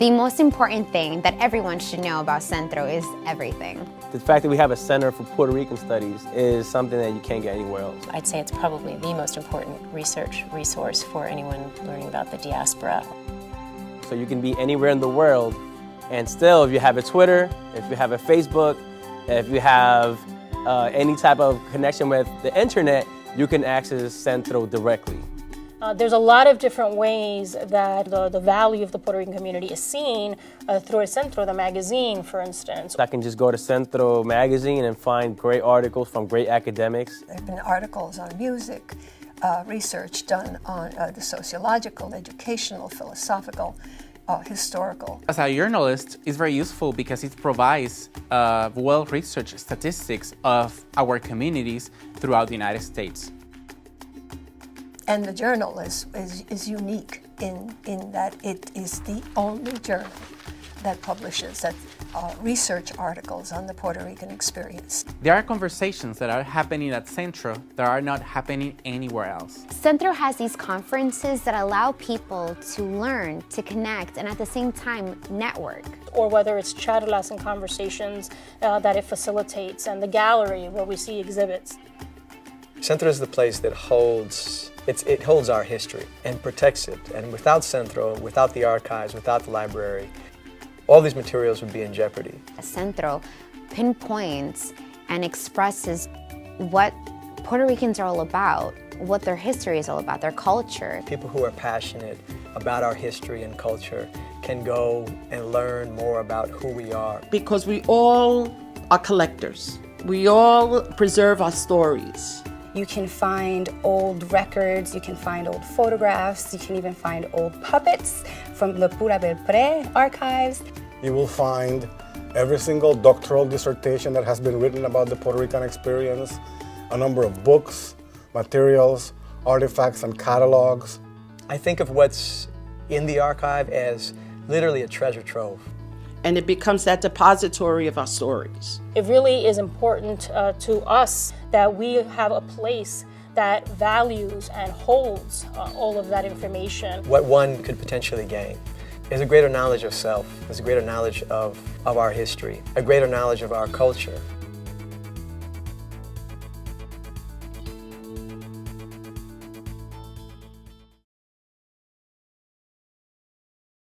The most important thing that everyone should know about Centro is everything. The fact that we have a Center for Puerto Rican Studies is something that you can't get anywhere else. I'd say it's probably the most important research resource for anyone learning about the diaspora. So you can be anywhere in the world, and still, if you have a Twitter, if you have a Facebook, if you have any type of connection with the internet, you can access Centro directly. There's a lot of different ways that the value of the Puerto Rican community is seen through Centro, the magazine, for instance. I can just go to Centro magazine and find great articles from great academics. There have been articles on music, research done on the sociological, educational, philosophical, historical. As a journalist, it's very useful because it provides well-researched statistics of our communities throughout the United States. And the journal is unique in that it is the only journal that publishes research articles on the Puerto Rican experience. There are conversations that are happening at Centro that are not happening anywhere else. Centro has these conferences that allow people to learn, to connect, and at the same time, network. Or whether it's charlas and conversations that it facilitates, and the gallery where we see exhibits. Centro is the place that holds our history and protects it. And without Centro, without the archives, without the library, all these materials would be in jeopardy. Centro pinpoints and expresses what Puerto Ricans are all about, what their history is all about, their culture. People who are passionate about our history and culture can go and learn more about who we are. Because we all are collectors. We all preserve our stories. You can find old records, you can find old photographs, you can even find old puppets from the Pura del Pre archives. You will find every single doctoral dissertation that has been written about the Puerto Rican experience, a number of books, materials, artifacts, and catalogs. I think of what's in the archive as literally a treasure trove. And it becomes that depository of our stories. It really is important to us that we have a place that values and holds all of that information. What one could potentially gain is a greater knowledge of self, is a greater knowledge of our history, a greater knowledge of our culture.